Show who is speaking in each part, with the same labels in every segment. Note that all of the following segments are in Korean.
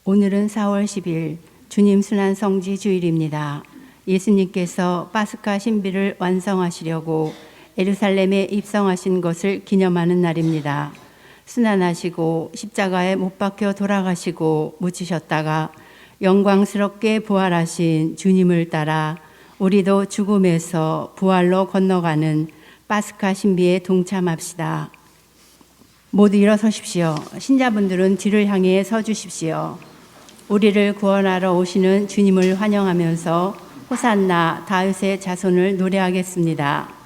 Speaker 1: 오늘은 4월 10일 주님 순환 성지 주일입니다. 예수님께서 파스카 신비를 완성하시려고 예루살렘에 입성하신 것을 기념하는 날입니다. 순환하시고 십자가에 못 박혀 돌아가시고 묻히셨다가 영광스럽게 부활하신 주님을 따라 우리도 죽음에서 부활로 건너가는 파스카 신비에 동참합시다. 모두 일어서십시오. 신자분들은 뒤를 향해 서 주십시오. 우리를 구원하러 오시는 주님을 환영하면서 호산나 다윗의 자손을 노래하겠습니다.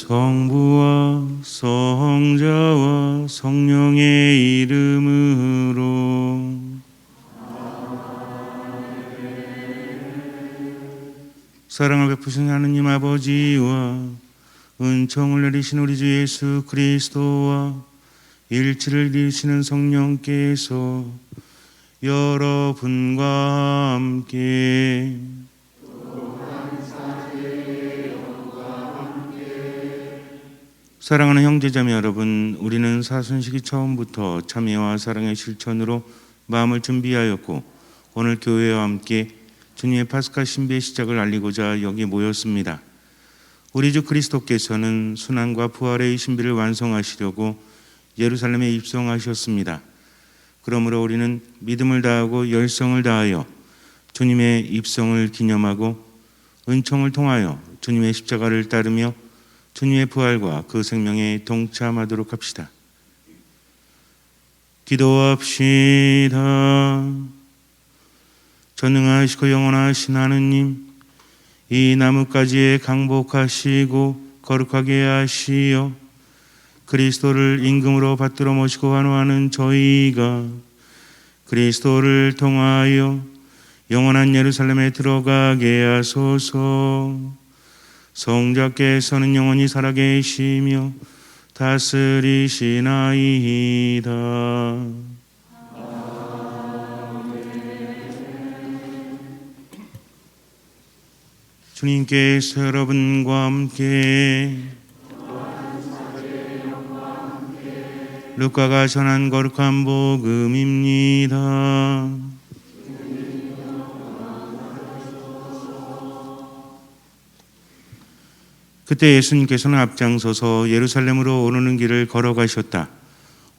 Speaker 2: 성부와 성자와 성령의 이름으로. 사랑을 베푸신 하느님 아버지와 은총을 내리신 우리 주 예수 그리스도와 일치를 이루시는 성령께서 여러분과 함께 사랑하는 형제자매 여러분, 우리는 사순식이 처음부터 참여와 사랑의 실천으로 마음을 준비하였고 오늘 교회와 함께 주님의 파스카 신비의 시작을 알리고자 여기 모였습니다. 우리 주 그리스도께서는 순환과 부활의 신비를 완성하시려고 예루살렘에 입성하셨습니다. 그러므로 우리는 믿음을 다하고 열성을 다하여 주님의 입성을 기념하고 은총을 통하여 주님의 십자가를 따르며 주님의 부활과 그 생명에 동참하도록 합시다. 기도합시다. 전능하시고 영원하신 하느님, 이 나뭇가지에 강복하시고 거룩하게 하시어 그리스도를 임금으로 받들어 모시고 환호하는 저희가 그리스도를 통하여 영원한 예루살렘에 들어가게 하소서. 성자께서는 영원히 살아계시며 다스리시나이다. 주님께서 여러분과 함께 루카가 전한 거룩한 복음입니다. 그때 예수님께서는 앞장서서 예루살렘으로 오르는 길을 걸어가셨다.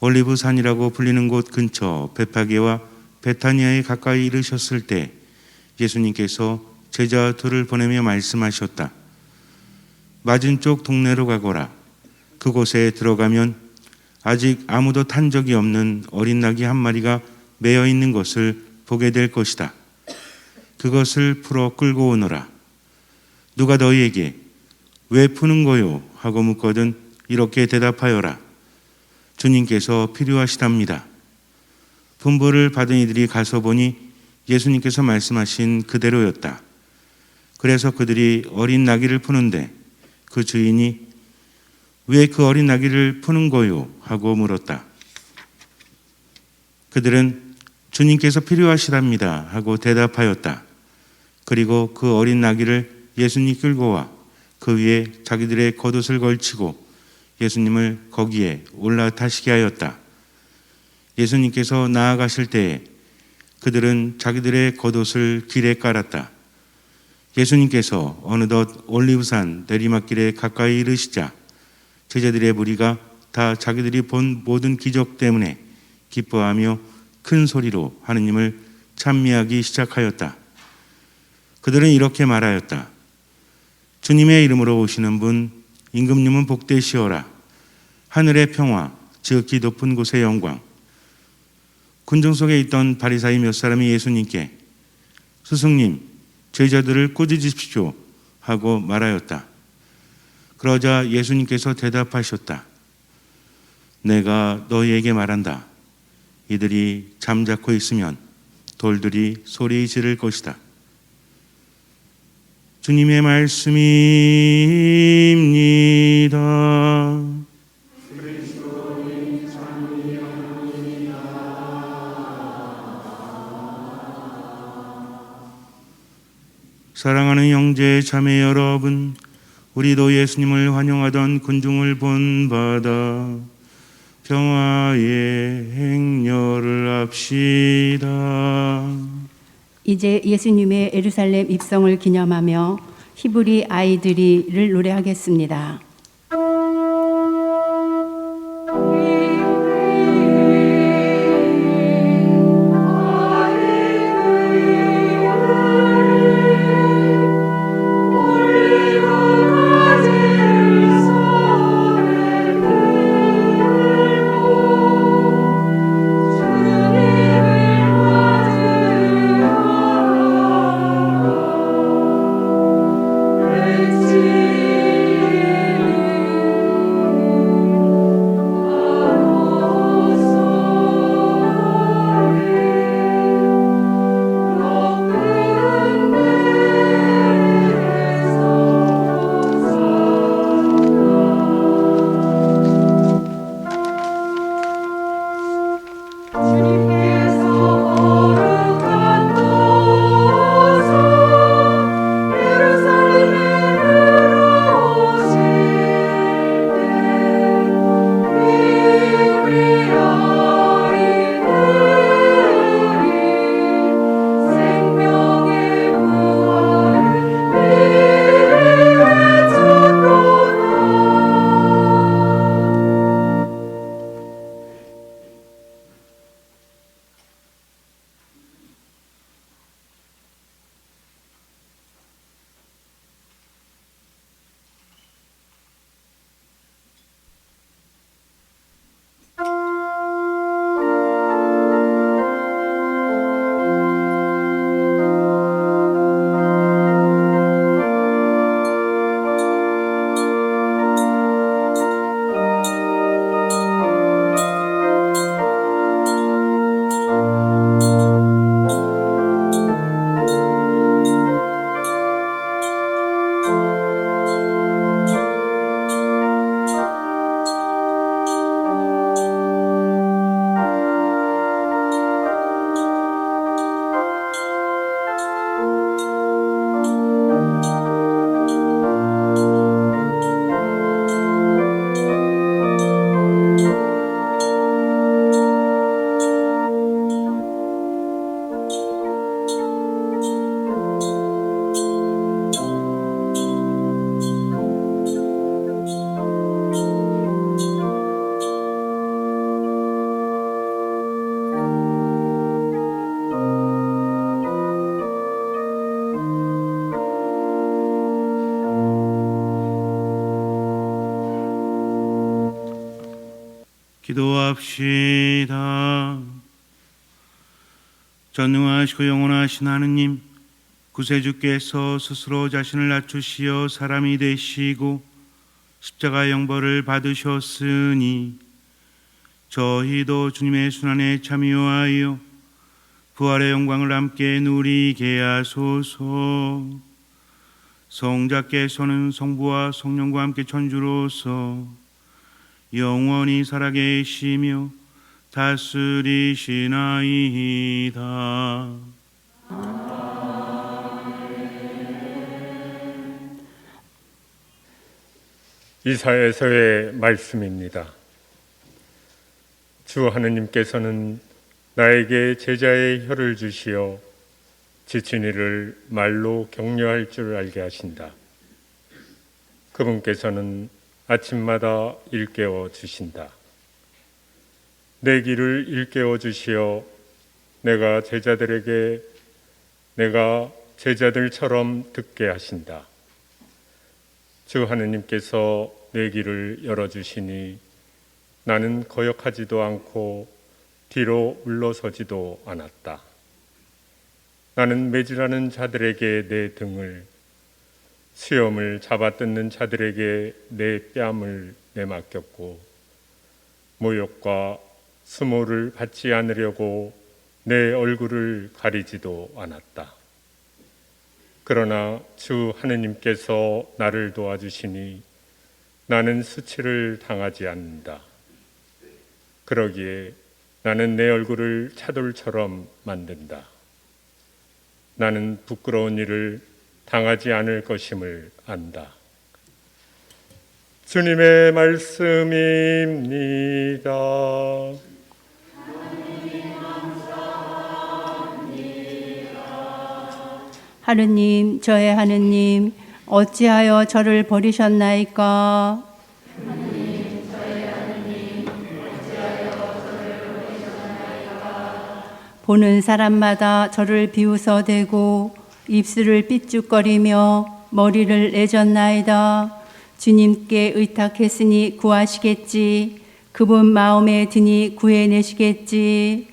Speaker 2: 올리브산이라고 불리는 곳 근처 베파게와 베타니아에 가까이 이르셨을 때 예수님께서 제자 둘을 보내며 말씀하셨다. 맞은쪽 동네로 가거라. 그곳에 들어가면 아직 아무도 탄 적이 없는 어린 낙이 한 마리가 매여 있는 것을 보게 될 것이다. 그것을 풀어 끌고 오너라. 누가 너희에게 왜 푸는 거요? 하고 묻거든 이렇게 대답하여라. 주님께서 필요하시답니다. 분부를 받은 이들이 가서 보니 예수님께서 말씀하신 그대로였다. 그래서 그들이 어린 나귀를 푸는데 그 주인이 왜 그 어린 나귀를 푸는 거요? 하고 물었다. 그들은 주님께서 필요하시답니다. 하고 대답하였다. 그리고 그 어린 나귀를 예수님 끌고 와 그 위에 자기들의 겉옷을 걸치고 예수님을 거기에 올라타시게 하였다. 예수님께서 나아가실 때에 그들은 자기들의 겉옷을 길에 깔았다. 예수님께서 어느덧 올리브산 내리막길에 가까이 이르시자 제자들의 무리가 다 자기들이 본 모든 기적 때문에 기뻐하며 큰 소리로 하느님을 찬미하기 시작하였다. 그들은 이렇게 말하였다. 주님의 이름으로 오시는 분 임금님은 복되시오라. 하늘의 평화, 지극히 높은 곳의 영광. 군중 속에 있던 바리사이 몇 사람이 예수님께 스승님, 제자들을 꾸짖으십시오 하고 말하였다. 그러자 예수님께서 대답하셨다. 내가 너희에게 말한다. 이들이 잠자코 있으면 돌들이 소리 지를 것이다. 주님의 말씀입니다. 사랑하는 형제 자매 여러분, 우리도 예수님을 환영하던 군중을 본받아 평화의 행렬을 합시다.
Speaker 1: 이제 예수님의 예루살렘 입성을 기념하며 히브리 아이들이를 노래하겠습니다.
Speaker 2: 기도합시다. 전능하시고 영원하신 하느님, 구세주께서 스스로 자신을 낮추시어 사람이 되시고 십자가 영벌을 받으셨으니 저희도 주님의 순환에 참여하여 부활의 영광을 함께 누리게 하소서. 성자께서는 성부와 성령과 함께 천주로서 영원히 살아계시며 다스리시나이다.
Speaker 3: 이사야서의 말씀입니다. 주 하느님께서는 나에게 제자의 혀를 주시어 지친 이를 말로 격려할 줄 알게 하신다. 그분께서는 아침마다 일깨워 주신다. 내 길을 일깨워 주시어 내가 제자들에게 내가 제자들처럼 듣게 하신다. 주 하느님께서 내 길을 열어주시니 나는 거역하지도 않고 뒤로 물러서지도 않았다. 나는 매질하는 자들에게 내 등을, 수염을 잡아뜯는 자들에게 내 뺨을 내맡겼고, 모욕과 수모를 받지 않으려고 내 얼굴을 가리지도 않았다. 그러나 주 하느님께서 나를 도와주시니 나는 수치를 당하지 않는다. 그러기에 나는 내 얼굴을 차돌처럼 만든다. 나는 부끄러운 일을 당하지 않을 것임을 안다. 주님의 말씀입니다.
Speaker 1: 하느님, 저의 하느님, 어찌하여 저를 버리셨나이까? 보는 사람마다 저를 비웃어대고 입술을 삐죽거리며 머리를 내젓나이다. 주님께 의탁했으니 구하시겠지. 그분 마음에 드니 구해내시겠지.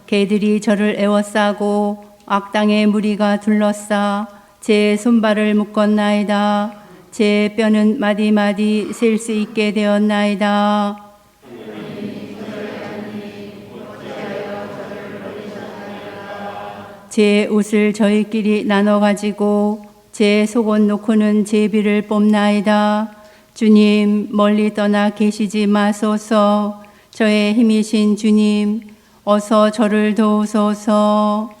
Speaker 1: 개들이 저를 애워싸고 악당의 무리가 둘러싸 제 손발을 묶었나이다. 제 뼈는 마디마디 셀 수 있게 되었나이다. 제 옷을 저희끼리 나눠가지고 제 속옷 놓고는 제비를 뽑나이다. 주님, 멀리 떠나 계시지 마소서. 저의 힘이신 주님, 어서 저를 도우소서.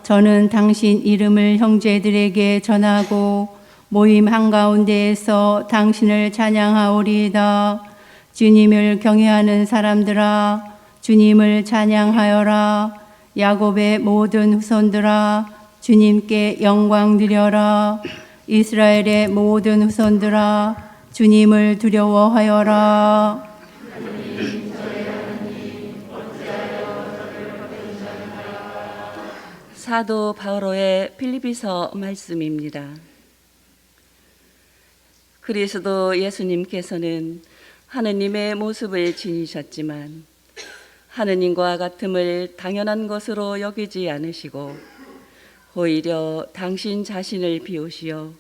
Speaker 1: 저는 당신 이름을 형제들에게 전하고 모임 한가운데에서 당신을 찬양하오리이다. 주님을 경외하는 사람들아, 주님을 찬양하여라. 야곱의 모든 후손들아, 주님께 영광 드려라. 이스라엘의 모든 후손들아, 주님을 두려워하여라.
Speaker 4: 사도 바오로의 빌립비서 말씀입니다. 그리스도 예수님께서는 하느님의 모습을 지니셨지만 하느님과 같음을 당연한 것으로 여기지 않으시고 오히려 당신 자신을 비우시어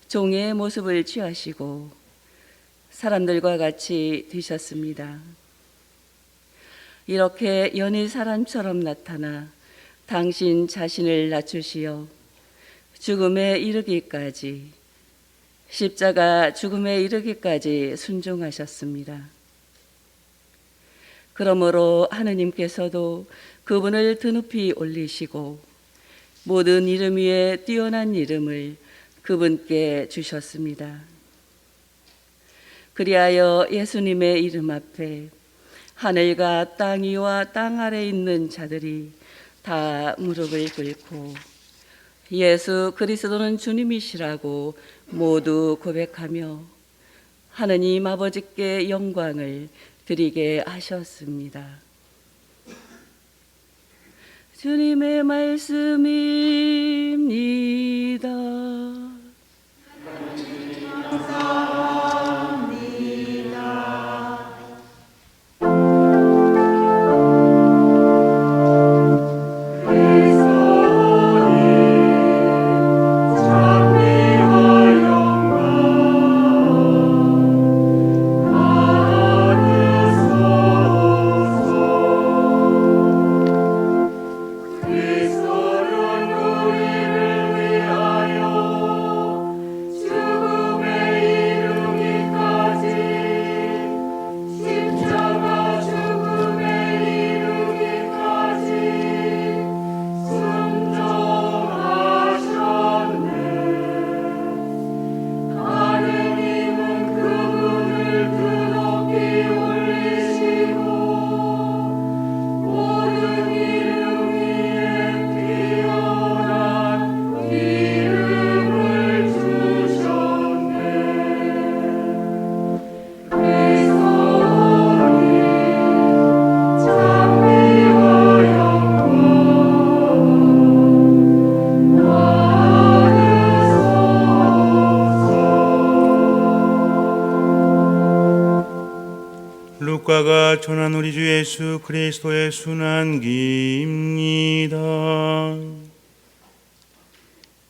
Speaker 4: 종의 모습을 취하시고 사람들과 같이 되셨습니다. 이렇게 연희 사람처럼 나타나 당신 자신을 낮추시어 죽음에 이르기까지, 십자가 죽음에 이르기까지 순종하셨습니다. 그러므로 하느님께서도 그분을 드높이 올리시고 모든 이름 위에 뛰어난 이름을 그분께 주셨습니다. 그리하여 예수님의 이름 앞에 하늘과 땅 위와 땅 아래 있는 자들이 다 무릎을 꿇고 예수 그리스도는 주님이시라고 모두 고백하며 하느님 아버지께 영광을 드리게 하셨습니다. 주님의 말씀입니다.
Speaker 5: 그리스도는 우리를 위하여
Speaker 2: 누가가 전한 우리 주 예수 그리스도의 순환기입니다.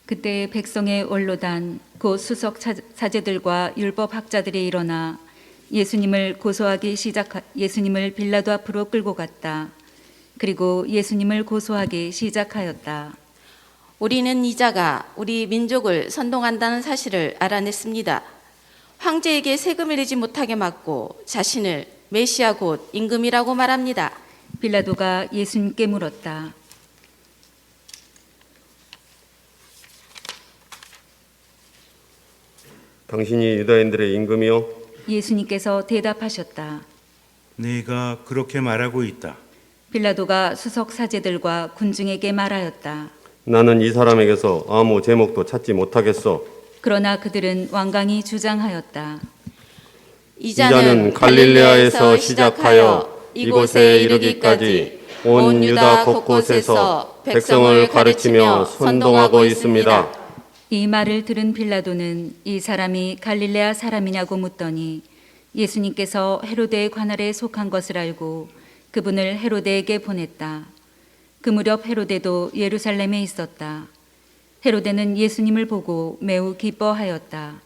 Speaker 5: 그때 백성의 원로단 곧 수석 사제들과 율법 학자들이 일어나 예수님을 예수님을 빌라도 앞으로 끌고 갔다. 그리고 예수님을 고소하기 시작하였다.
Speaker 6: 우리는 이자가 우리 민족을 선동한다는 사실을 알아냈습니다. 황제에게 세금을 내지 못하게 막고 자신을 메시아 곧 임금이라고 말합니다.
Speaker 5: 빌라도가 예수님께 물었다.
Speaker 7: 당신이 유다인들의 임금이요?
Speaker 5: 예수님께서 대답하셨다.
Speaker 2: 내가 그렇게 말하고 있다.
Speaker 5: 빌라도가 수석 사제들과 군중에게 말하였다.
Speaker 7: 나는 이 사람에게서 아무 제목도 찾지 못하겠어.
Speaker 5: 그러나 그들은 완강히 주장하였다.
Speaker 7: 이자는 갈릴레아에서 시작하여 이곳에 이르기까지 온 유다 곳곳에서 백성을 가르치며 선동하고 있습니다.
Speaker 5: 이 말을 들은 빌라도는 이 사람이 갈릴레아 사람이냐고 묻더니 예수님께서 헤로데의 관할에 속한 것을 알고 그분을 헤로데에게 보냈다. 그 무렵 헤로데도 예루살렘에 있었다. 헤로데는 예수님을 보고 매우 기뻐하였다.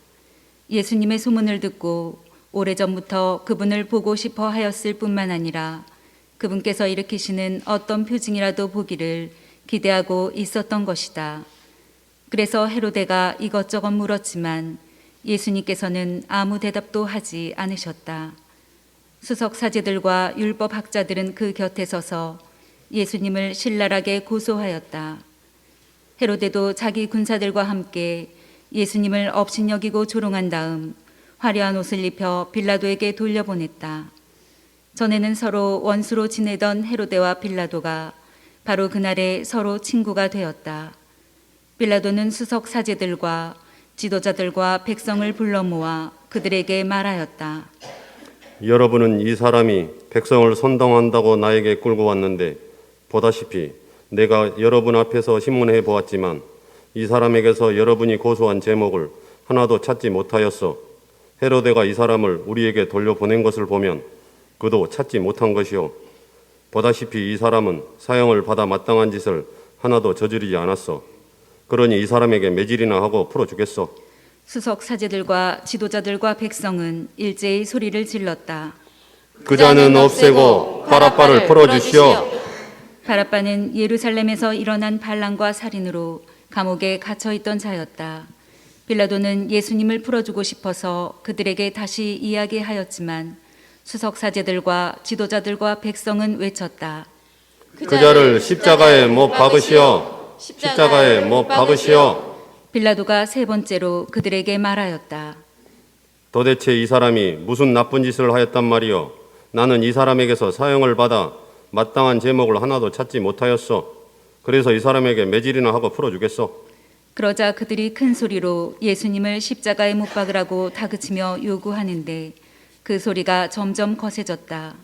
Speaker 5: 예수님의 소문을 듣고 오래전부터 그분을 보고 싶어 하였을 뿐만 아니라 그분께서 일으키시는 어떤 표징이라도 보기를 기대하고 있었던 것이다. 그래서 헤로데가 이것저것 물었지만 예수님께서는 아무 대답도 하지 않으셨다. 수석 사제들과 율법 학자들은 그 곁에 서서 예수님을 신랄하게 고소하였다. 헤로데도 자기 군사들과 함께 예수님을 업신여기고 조롱한 다음 화려한 옷을 입혀 빌라도에게 돌려보냈다. 전에는 서로 원수로 지내던 헤로데와 빌라도가 바로 그날에 서로 친구가 되었다. 빌라도는 수석 사제들과 지도자들과 백성을 불러 모아 그들에게 말하였다.
Speaker 7: 여러분은 이 사람이 백성을 선동한다고 나에게 끌고 왔는데 보다시피 내가 여러분 앞에서 신문해 보았지만 이 사람에게서 여러분이 고소한 제목을 하나도 찾지 못하였소. 헤로데가 이 사람을 우리에게 돌려보낸 것을 보면 그도 찾지 못한 것이요. 보다시피 이 사람은 사형을 받아 마땅한 짓을 하나도 저지르지 않았어. 그러니 이 사람에게 매질이나 하고 풀어주겠어.
Speaker 5: 수석 사제들과 지도자들과 백성은 일제히 소리를 질렀다.
Speaker 7: 그자는 없애고 바라바를 풀어주시오.
Speaker 5: 바라바는 예루살렘에서 일어난 반란과 살인으로 감옥에 갇혀 있던 자였다. 빌라도는 예수님을 풀어주고 싶어서 그들에게 다시 이야기하였지만 수석 사제들과 지도자들과 백성은 외쳤다.
Speaker 7: 그자를 십자가에 못 박으시오. 십자가에 못 박으시오.
Speaker 5: 빌라도가 세 번째로 그들에게 말하였다.
Speaker 7: 도대체 이 사람이 무슨 나쁜 짓을 하였단 말이오. 나는 이 사람에게서 사형을 받아 마땅한 제목을 하나도 찾지 못하였소. 그래서 이 사람에게 매질이나 하고 풀어주겠소.
Speaker 5: 그러자 그들이 큰 소리로 예수님을 십자가에 못 박으라고 다그치며 요구하는데 그 소리가 점점 거세졌다.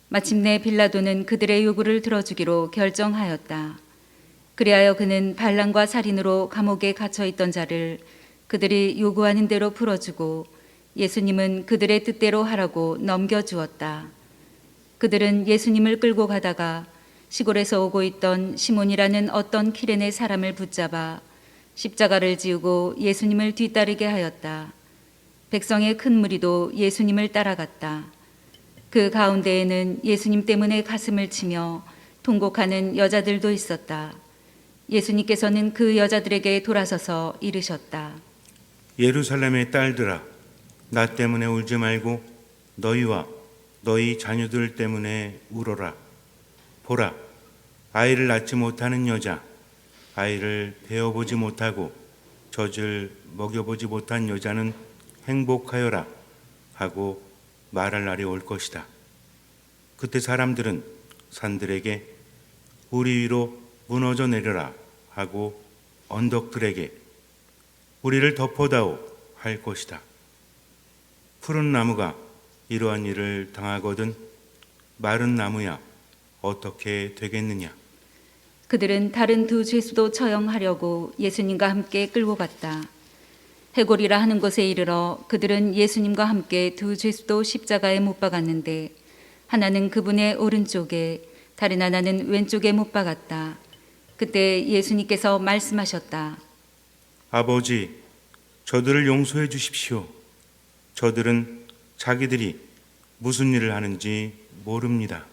Speaker 5: 마침내 빌라도는 그들의 요구를 들어주기로 결정하였다. 그리하여 그는 반란과 살인으로 감옥에 갇혀 있던 자를 그들이 요구하는 대로 풀어주고 예수님은 그들의 뜻대로 하라고 넘겨주었다. 그들은 예수님을 끌고 가다가 시골에서 오고 있던 시몬이라는 어떤 키레네 사람을 붙잡아 십자가를 지우고 예수님을 뒤따르게 하였다. 백성의 큰 무리도 예수님을 따라갔다. 그 가운데에는 예수님 때문에 가슴을 치며 통곡하는 여자들도 있었다. 예수님께서는 그 여자들에게 돌아서서 이르셨다.
Speaker 2: 예루살렘의 딸들아, 나 때문에 울지 말고 너희와 너희 자녀들 때문에 울어라. 보라, 아이를 낳지 못하는 여자, 아이를 베어보지 못하고 젖을 먹여보지 못한 여자는 행복하여라 하고 말할 날이 올 것이다. 그때 사람들은 산들에게 우리 위로 무너져 내려라 하고 언덕들에게 우리를 덮어다오 할 것이다. 푸른 나무가 이러한 일을 당하거든 마른 나무야 어떻게 되겠느냐.
Speaker 5: 그들은 다른 두 죄수도 처형하려고 예수님과 함께 끌고 갔다. 해골이라 하는 곳에 이르러 그들은 예수님과 함께 두 죄수도 십자가에 못 박았는데 하나는 그분의 오른쪽에, 다른 하나는 왼쪽에 못 박았다. 그때 예수님께서 말씀하셨다.
Speaker 2: 아버지, 저들을 용서해 주십시오. 저들은 자기들이 무슨 일을 하는지 모릅니다.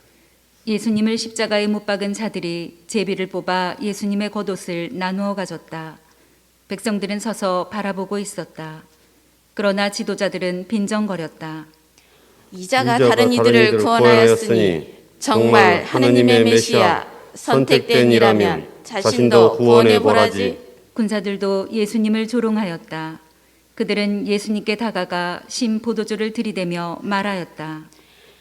Speaker 5: 예수님을 십자가에 못 박은 자들이 제비를 뽑아 예수님의 겉옷을 나누어 가졌다. 백성들은 서서 바라보고 있었다. 그러나 지도자들은 빈정거렸다.
Speaker 6: 이자가 다른 이들을 구원하였으니 정말 하느님의 메시아 선택된 이라면 자신도 구원해 보라지.
Speaker 5: 군사들도 예수님을 조롱하였다. 그들은 예수님께 다가가 신 포도주를 들이대며 말하였다.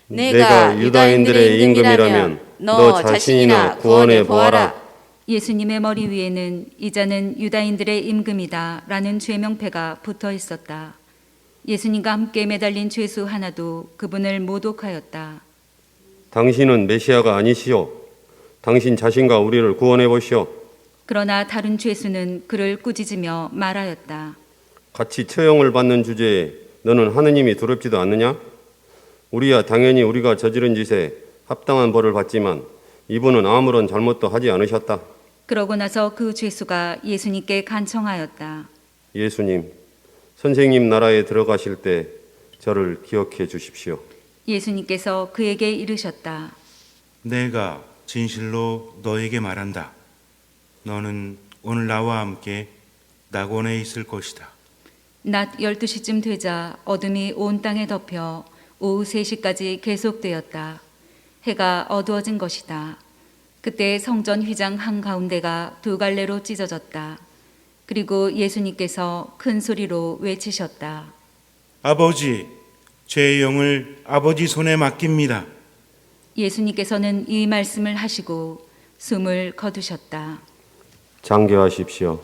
Speaker 6: 내가 유다인들의 임금이라면 너 자신이나 구원해 보아라.
Speaker 5: 예수님의 머리 위에는 이자는 유다인들의 임금이다 라는 죄명패가 붙어 있었다. 예수님과 함께 매달린 죄수 하나도 그분을 모독하였다.
Speaker 7: 당신은 메시아가 아니시오. 당신 자신과 우리를 구원해 보시오.
Speaker 5: 그러나 다른 죄수는 그를 꾸짖으며 말하였다.
Speaker 7: 같이 처형을 받는 주제에 너는 하느님이 두렵지도 않느냐? 우리야 당연히 우리가 저지른 짓에 합당한 벌을 받지만 이분은 아무런 잘못도 하지 않으셨다.
Speaker 5: 그러고 나서 그 죄수가 예수님께 간청하였다.
Speaker 7: 예수님, 선생님 나라에 들어가실 때 저를 기억해 주십시오.
Speaker 5: 예수님께서 그에게 이르셨다.
Speaker 2: 내가 진실로 너에게 말한다. 너는 오늘 나와 함께 낙원에 있을 것이다.
Speaker 5: 낮 12시쯤 되자 어둠이 온 땅에 덮여 오후 3시까지 계속되었다. 해가 어두워진 것이다. 그때 성전 휘장 한가운데가 두 갈래로 찢어졌다. 그리고 예수님께서 큰 소리로 외치셨다.
Speaker 2: 아버지, 제 영을 아버지 손에 맡깁니다.
Speaker 5: 예수님께서는 이 말씀을 하시고 숨을 거두셨다.
Speaker 7: 장계하십시오.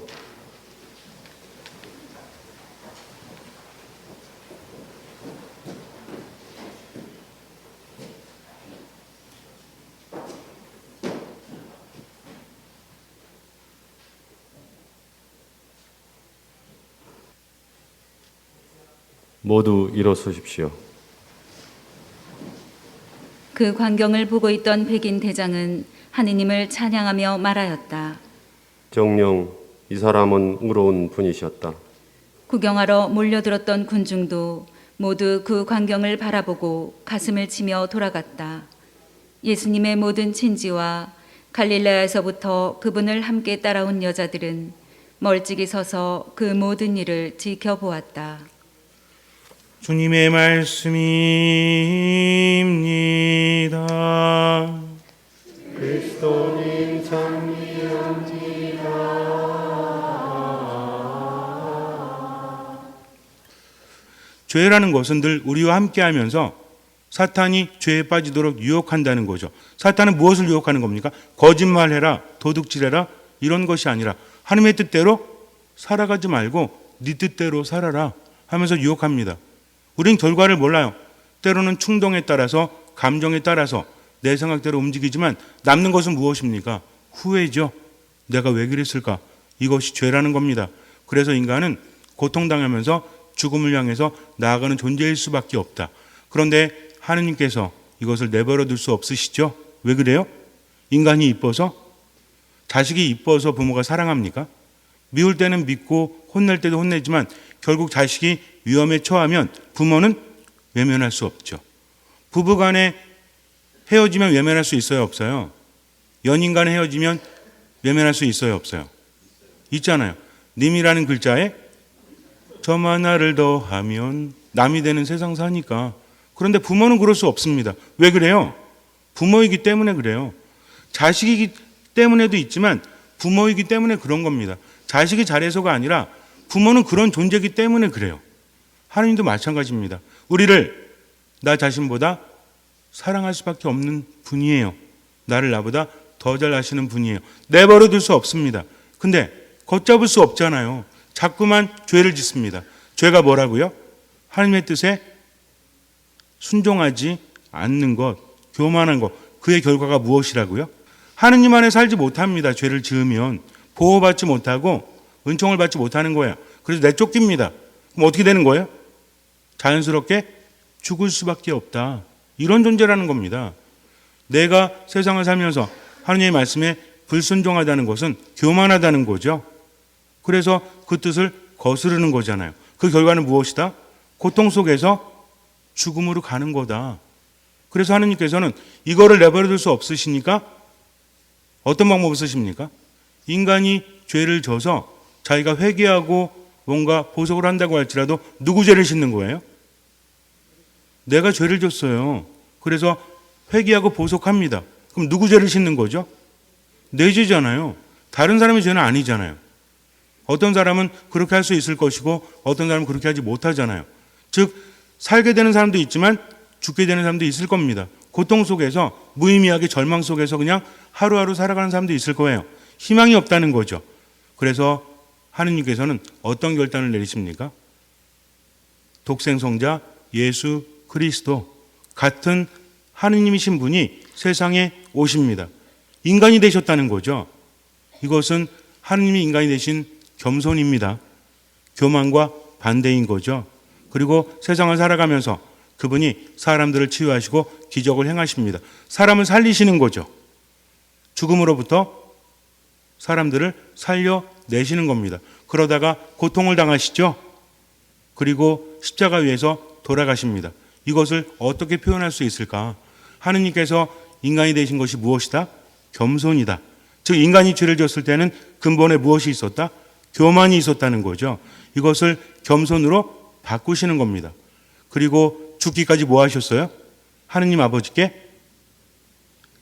Speaker 7: 모두 일어서십시오.
Speaker 5: 그 광경을 보고 있던 백인 대장은 하느님을 찬양하며 말하였다.
Speaker 7: 정녕 이 사람은 의로운 분이셨다.
Speaker 5: 구경하러 몰려들었던 군중도 모두 그 광경을 바라보고 가슴을 치며 돌아갔다. 예수님의 모든 친지와 갈릴레아에서부터 그분을 함께 따라온 여자들은 멀찍이 서서 그 모든 일을 지켜보았다.
Speaker 2: 주님의 말씀입니다.
Speaker 7: 그리스도님 참미합니다.
Speaker 2: 죄라는 것은 늘 우리와 함께하면서 사탄이 죄에 빠지도록 유혹한다는 거죠. 사탄은 무엇을 유혹하는 겁니까? 거짓말해라, 도둑질해라 이런 것이 아니라 하나님의 뜻대로 살아가지 말고 네 뜻대로 살아라 하면서 유혹합니다. 우리는 결과를 몰라요. 때로는 충동에 따라서 감정에 따라서 내 생각대로 움직이지만 남는 것은 무엇입니까? 후회죠. 내가 왜 그랬을까? 이것이 죄라는 겁니다. 그래서 인간은 고통당하면서 죽음을 향해서 나아가는 존재일 수밖에 없다. 그런데 하느님께서 이것을 내버려 둘 수 없으시죠? 왜 그래요? 인간이 이뻐서? 자식이 이뻐서 부모가 사랑합니까? 미울 때는 믿고 혼낼 때도 혼내지만 결국 자식이 위험에 처하면 부모는 외면할 수 없죠. 부부간에 헤어지면 외면할 수 있어요? 없어요? 연인간에 헤어지면 외면할 수 있어요? 없어요? 있잖아요. 님이라는 글자에 점 하나를 더하면 남이 되는 세상 사니까. 그런데 부모는 그럴 수 없습니다. 왜 그래요? 부모이기 때문에 그래요. 자식이기 때문에도 있지만 부모이기 때문에 그런 겁니다. 자식이 잘해서가 아니라 부모는 그런 존재이기 때문에 그래요. 하나님도 마찬가지입니다. 우리를 나 자신보다 사랑할 수밖에 없는 분이에요. 나를 나보다 더 잘 아시는 분이에요. 내버려 둘 수 없습니다. 근데 걷잡을 수 없잖아요. 자꾸만 죄를 짓습니다. 죄가 뭐라고요? 하나님의 뜻에 순종하지 않는 것, 교만한 것, 그의 결과가 무엇이라고요? 하느님 안에 살지 못합니다. 죄를 지으면 보호받지 못하고 은총을 받지 못하는 거야. 그래서 내쫓깁니다. 그럼 어떻게 되는 거예요? 자연스럽게 죽을 수밖에 없다. 이런 존재라는 겁니다. 내가 세상을 살면서 하느님의 말씀에 불순종하다는 것은 교만하다는 거죠. 그래서 그 뜻을 거스르는 거잖아요. 그 결과는 무엇이다? 고통 속에서 죽음으로 가는 거다. 그래서 하느님께서는 이거를 내버려둘 수 없으시니까 어떤 방법을 쓰십니까? 인간이 죄를 져서 자기가 회개하고 뭔가 보석을 한다고 할지라도 누구 죄를 싣는 거예요? 내가 죄를 졌어요. 그래서 회개하고 보석합니다. 그럼 누구 죄를 싣는 거죠? 내 죄잖아요. 다른 사람의 죄는 아니잖아요. 어떤 사람은 그렇게 할 수 있을 것이고 어떤 사람은 그렇게 하지 못하잖아요. 즉 살게 되는 사람도 있지만 죽게 되는 사람도 있을 겁니다. 고통 속에서 무의미하게 절망 속에서 그냥 하루하루 살아가는 사람도 있을 거예요. 희망이 없다는 거죠. 그래서 하느님께서는 어떤 결단을 내리십니까? 독생성자 예수 그리스도 같은 하느님이신 분이 세상에 오십니다. 인간이 되셨다는 거죠. 이것은 하느님이 인간이 되신 겸손입니다. 교만과 반대인 거죠. 그리고 세상을 살아가면서 그분이 사람들을 치유하시고 기적을 행하십니다. 사람을 살리시는 거죠. 죽음으로부터 사람들을 살려내시는 겁니다. 그러다가 고통을 당하시죠. 그리고 십자가 위에서 돌아가십니다. 이것을 어떻게 표현할 수 있을까? 하느님께서 인간이 되신 것이 무엇이다? 겸손이다. 즉 인간이 죄를 졌을 때는 근본에 무엇이 있었다? 교만이 있었다는 거죠. 이것을 겸손으로 바꾸시는 겁니다. 그리고 죽기까지 뭐 하셨어요? 하느님 아버지께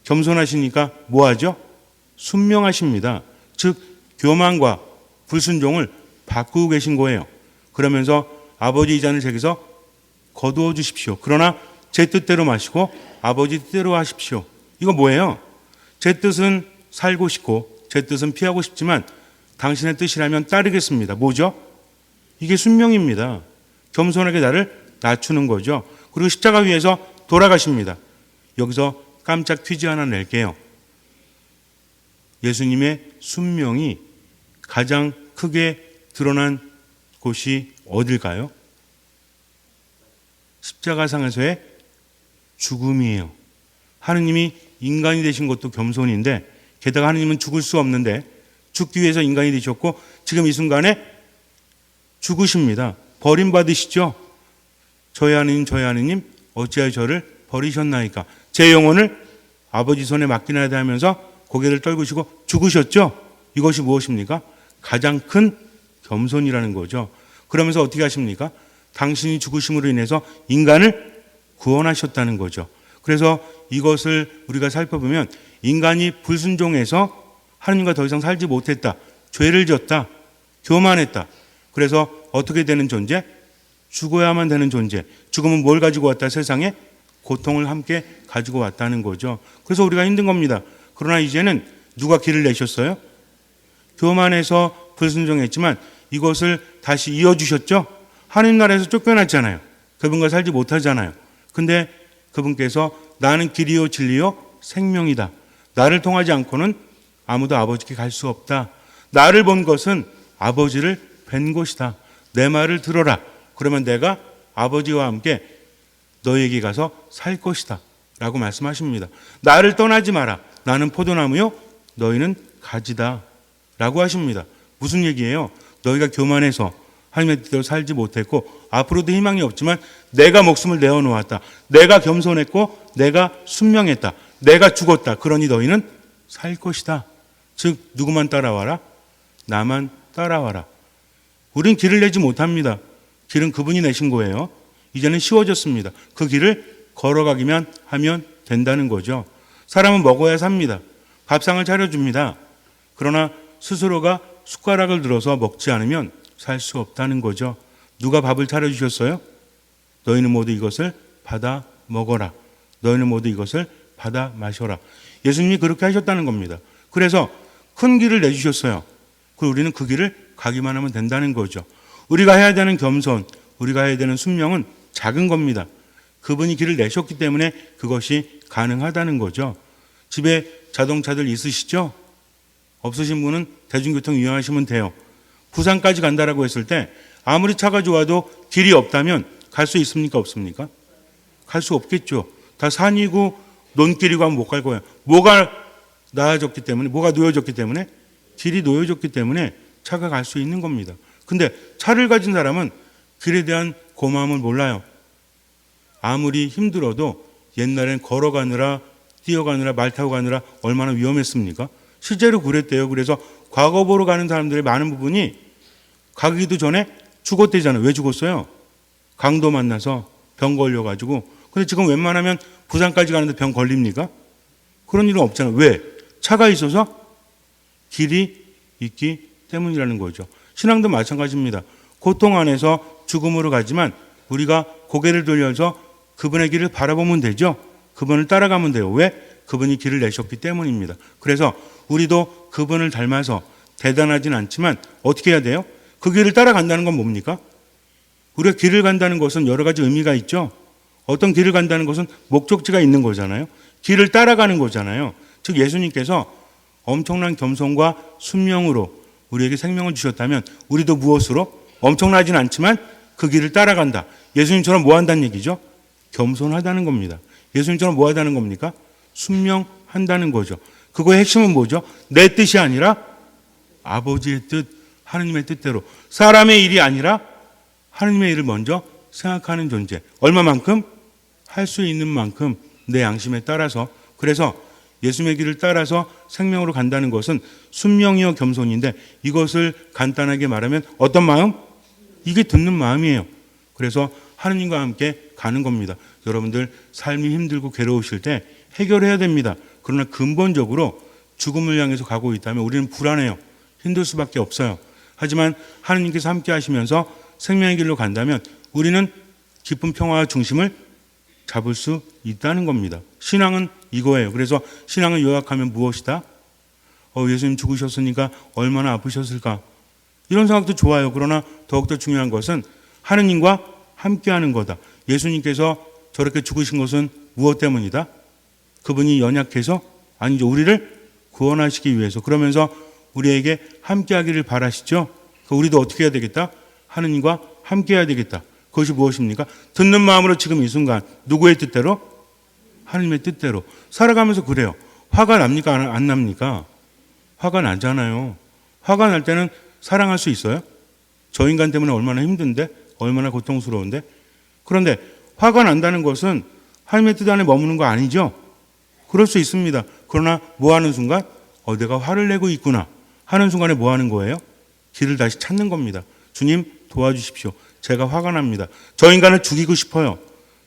Speaker 2: 겸손하시니까 뭐 하죠? 순명하십니다. 즉 교만과 불순종을 바꾸고 계신 거예요. 그러면서 아버지 이 잔을 제게서 거두어 주십시오. 그러나 제 뜻대로 마시고 아버지 뜻대로 하십시오. 이거 뭐예요? 제 뜻은 살고 싶고 제 뜻은 피하고 싶지만 당신의 뜻이라면 따르겠습니다. 뭐죠? 이게 순명입니다. 겸손하게 나를 낮추는 거죠. 그리고 십자가 위에서 돌아가십니다. 여기서 깜짝 퀴즈 하나 낼게요. 예수님의 순명이 가장 크게 드러난 곳이 어딜까요? 십자가상에서의 죽음이에요. 하느님이 인간이 되신 것도 겸손인데 게다가 하느님은 죽을 수 없는데 죽기 위해서 인간이 되셨고 지금 이 순간에 죽으십니다. 버림받으시죠. 저의 하느님 어찌하여 저를 버리셨나이까. 제 영혼을 아버지 손에 맡기나이다 하면서 고개를 떨구시고 죽으셨죠. 이것이 무엇입니까? 가장 큰 겸손이라는 거죠. 그러면서 어떻게 하십니까? 당신이 죽으심으로 인해서 인간을 구원하셨다는 거죠. 그래서 이것을 우리가 살펴보면 인간이 불순종해서 하느님과 더 이상 살지 못했다. 죄를 졌다. 교만했다. 그래서 어떻게 되는 존재? 죽어야만 되는 존재. 죽음은 뭘 가지고 왔다? 세상에 고통을 함께 가지고 왔다는 거죠. 그래서 우리가 힘든 겁니다. 그러나 이제는 누가 길을 내셨어요? 교만해서 불순종했지만 이것을 다시 이어주셨죠? 하느님 나라에서 쫓겨났잖아요. 그분과 살지 못하잖아요. 근데 그분께서 나는 길이요 진리요 생명이다. 나를 통하지 않고는 아무도 아버지께 갈 수 없다. 나를 본 것은 아버지를 뵌 것이다. 내 말을 들어라. 그러면 내가 아버지와 함께 너에게 가서 살 것이다. 라고 말씀하십니다. 나를 떠나지 마라. 나는 포도나무요. 너희는 가지다. 라고 하십니다. 무슨 얘기예요? 너희가 교만해서 하나님의 뜻대로 살지 못했고 앞으로도 희망이 없지만 내가 목숨을 내어놓았다. 내가 겸손했고 내가 순명했다. 내가 죽었다. 그러니 너희는 살 것이다. 즉 누구만 따라와라? 나만 따라와라. 우린 길을 내지 못합니다. 길은 그분이 내신 거예요. 이제는 쉬워졌습니다. 그 길을 걸어가기만 하면 된다는 거죠. 사람은 먹어야 삽니다. 밥상을 차려줍니다. 그러나 스스로가 숟가락을 들어서 먹지 않으면 살 수 없다는 거죠. 누가 밥을 차려주셨어요? 너희는 모두 이것을 받아 먹어라. 너희는 모두 이것을 받아 마셔라. 예수님이 그렇게 하셨다는 겁니다. 그래서 큰 길을 내주셨어요. 그리고 우리는 그 길을 가기만 하면 된다는 거죠. 우리가 해야 되는 겸손, 우리가 해야 되는 순명은 작은 겁니다. 그분이 길을 내셨기 때문에 그것이 가능하다는 거죠. 집에 자동차들 있으시죠? 없으신 분은 대중교통 이용하시면 돼요. 부산까지 간다라고 했을 때 아무리 차가 좋아도 길이 없다면 갈 수 있습니까? 없습니까? 갈 수 없겠죠. 다 산이고 논길이고 하면 못 갈 거예요. 뭐가 나아졌기 때문에, 뭐가 놓여졌기 때문에, 길이 놓여졌기 때문에 차가 갈 수 있는 겁니다. 근데 차를 가진 사람은 길에 대한 고마움을 몰라요. 아무리 힘들어도 옛날엔 걸어가느라, 뛰어가느라, 말 타고 가느라 얼마나 위험했습니까? 실제로 그랬대요. 그래서 과거 보러 가는 사람들의 많은 부분이 가기도 전에 죽었대잖아요. 왜 죽었어요? 강도 만나서 병 걸려가지고. 근데 지금 웬만하면 부산까지 가는데 병 걸립니까? 그런 일은 없잖아요. 왜? 차가 있어서 길이 있기 때문이라는 거죠. 신앙도 마찬가지입니다. 고통 안에서 죽음으로 가지만 우리가 고개를 돌려서 그분의 길을 바라보면 되죠. 그분을 따라가면 돼요. 왜? 그분이 길을 내셨기 때문입니다. 그래서 우리도 그분을 닮아서 대단하진 않지만 어떻게 해야 돼요? 그 길을 따라간다는 건 뭡니까? 우리가 길을 간다는 것은 여러 가지 의미가 있죠. 어떤 길을 간다는 것은 목적지가 있는 거잖아요. 길을 따라가는 거잖아요. 즉 예수님께서 엄청난 겸손과 순명으로 우리에게 생명을 주셨다면 우리도 무엇으로? 엄청나진 않지만 그 길을 따라간다. 예수님처럼 뭐 한다는 얘기죠? 겸손하다는 겁니다. 예수님처럼 뭐 하다는 겁니까? 순명한다는 거죠. 그거의 핵심은 뭐죠? 내 뜻이 아니라 아버지의 뜻, 하느님의 뜻대로. 사람의 일이 아니라 하느님의 일을 먼저 생각하는 존재. 얼마만큼? 할 수 있는 만큼 내 양심에 따라서. 그래서 예수님의 길을 따라서 생명으로 간다는 것은 순명이요 겸손인데 이것을 간단하게 말하면 어떤 마음? 이게 듣는 마음이에요. 그래서 하느님과 함께 가는 겁니다. 여러분들 삶이 힘들고 괴로우실 때 해결해야 됩니다. 그러나 근본적으로 죽음을 향해서 가고 있다면 우리는 불안해요. 힘들 수밖에 없어요. 하지만 하느님께서 함께 하시면서 생명의 길로 간다면 우리는 기쁜 평화와 중심을 잡을 수 있다는 겁니다. 신앙은 이거예요. 그래서 신앙을 요약하면 무엇이다? 예수님 죽으셨으니까 얼마나 아프셨을까? 이런 생각도 좋아요. 그러나 더욱더 중요한 것은 하느님과 함께하는 거다. 예수님께서 저렇게 죽으신 것은 무엇 때문이다? 그분이 연약해서? 아니죠. 우리를 구원하시기 위해서. 그러면서 우리에게 함께하기를 바라시죠. 우리도 어떻게 해야 되겠다? 하느님과 함께해야 되겠다. 그것이 무엇입니까? 듣는 마음으로 지금 이 순간 누구의 뜻대로? 하느님의 뜻대로 살아가면서 그래요. 화가 납니까? 안 납니까? 화가 나잖아요. 화가 날 때는 사랑할 수 있어요? 저 인간 때문에 얼마나 힘든데? 얼마나 고통스러운데? 그런데 화가 난다는 것은 하나님의 뜻 안에 머무는 거 아니죠? 그럴 수 있습니다. 그러나 뭐 하는 순간? 내가 화를 내고 있구나 하는 순간에 뭐 하는 거예요? 길을 다시 찾는 겁니다. 주님 도와주십시오. 제가 화가 납니다. 저 인간을 죽이고 싶어요.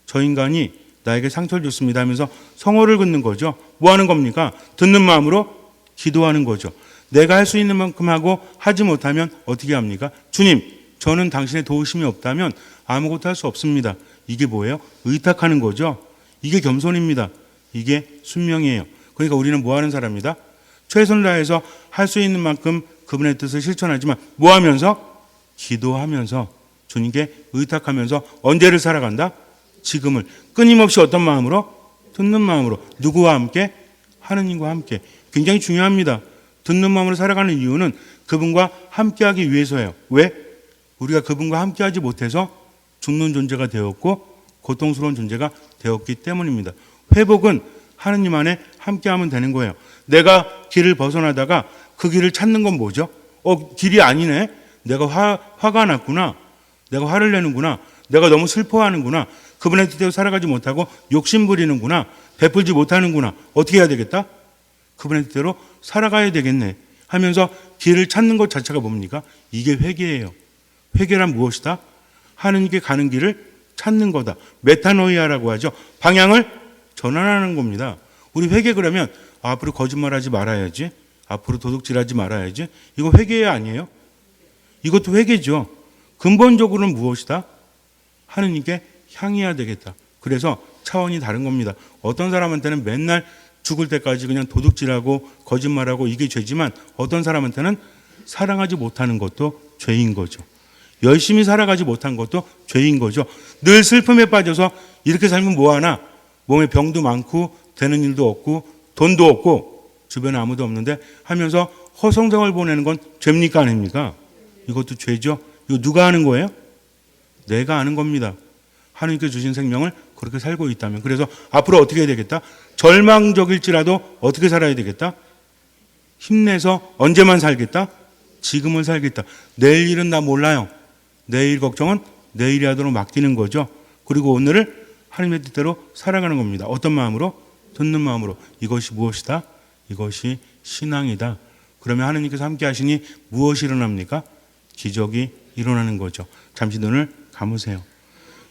Speaker 2: 저 인간이 나에게 상처를 줬습니다 하면서 성호를 긋는 거죠. 뭐 하는 겁니까? 듣는 마음으로 기도하는 거죠. 내가 할 수 있는 만큼 하고 하지 못하면 어떻게 합니까? 주님, 저는 당신의 도우심이 없다면 아무것도 할 수 없습니다. 이게 뭐예요? 의탁하는 거죠. 이게 겸손입니다. 이게 순명이에요. 그러니까 우리는 뭐 하는 사람이다? 최선을 다해서 할 수 있는 만큼 그분의 뜻을 실천하지만 뭐 하면서? 기도하면서 주님께 의탁하면서 언제를 살아간다? 지금을. 끊임없이 어떤 마음으로? 듣는 마음으로. 누구와 함께? 하느님과 함께. 굉장히 중요합니다. 듣는 마음으로 살아가는 이유는 그분과 함께하기 위해서예요. 왜? 우리가 그분과 함께하지 못해서 죽는 존재가 되었고 고통스러운 존재가 되었기 때문입니다. 회복은 하느님 안에 함께하면 되는 거예요. 내가 길을 벗어나다가 그 길을 찾는 건 뭐죠? 길이 아니네. 내가 화가 났구나. 내가 화를 내는구나. 내가 너무 슬퍼하는구나. 그분의 뜻대로 살아가지 못하고 욕심 부리는구나. 베풀지 못하는구나. 어떻게 해야 되겠다? 그분의 뜻대로 살아가야 되겠네 하면서 길을 찾는 것 자체가 뭡니까? 이게 회개예요. 회개란 무엇이다? 하느님께 가는 길을 찾는 거다. 메타노이아라고 하죠. 방향을 전환하는 겁니다. 우리 회개 그러면 앞으로 거짓말하지 말아야지. 앞으로 도둑질하지 말아야지. 이거 회개 아니에요? 이것도 회개죠. 근본적으로는 무엇이다? 하느님께 향해야 되겠다. 그래서 차원이 다른 겁니다. 어떤 사람한테는 맨날 죽을 때까지 그냥 도둑질하고 거짓말하고 이게 죄지만 어떤 사람한테는 사랑하지 못하는 것도 죄인 거죠. 열심히 살아가지 못한 것도 죄인 거죠. 늘 슬픔에 빠져서 이렇게 살면 뭐하나? 몸에 병도 많고 되는 일도 없고 돈도 없고 주변에 아무도 없는데 하면서 허송생활 보내는 건 죄입니까 아닙니까? 이것도 죄죠. 이거 누가 하는 거예요? 내가 하는 겁니다. 하느님께 주신 생명을 그렇게 살고 있다면, 그래서 앞으로 어떻게 해야 되겠다? 절망적일지라도 어떻게 살아야 되겠다? 힘내서 언제만 살겠다? 지금을 살겠다. 내일 일은 나 몰라요. 내일 걱정은 내일이 하도록 맡기는 거죠. 그리고 오늘을 하나님의 뜻대로 살아가는 겁니다. 어떤 마음으로? 듣는 마음으로. 이것이 무엇이다? 이것이 신앙이다. 그러면 하나님께서 함께 하시니 무엇이 일어납니까? 기적이 일어나는 거죠. 잠시 눈을 감으세요.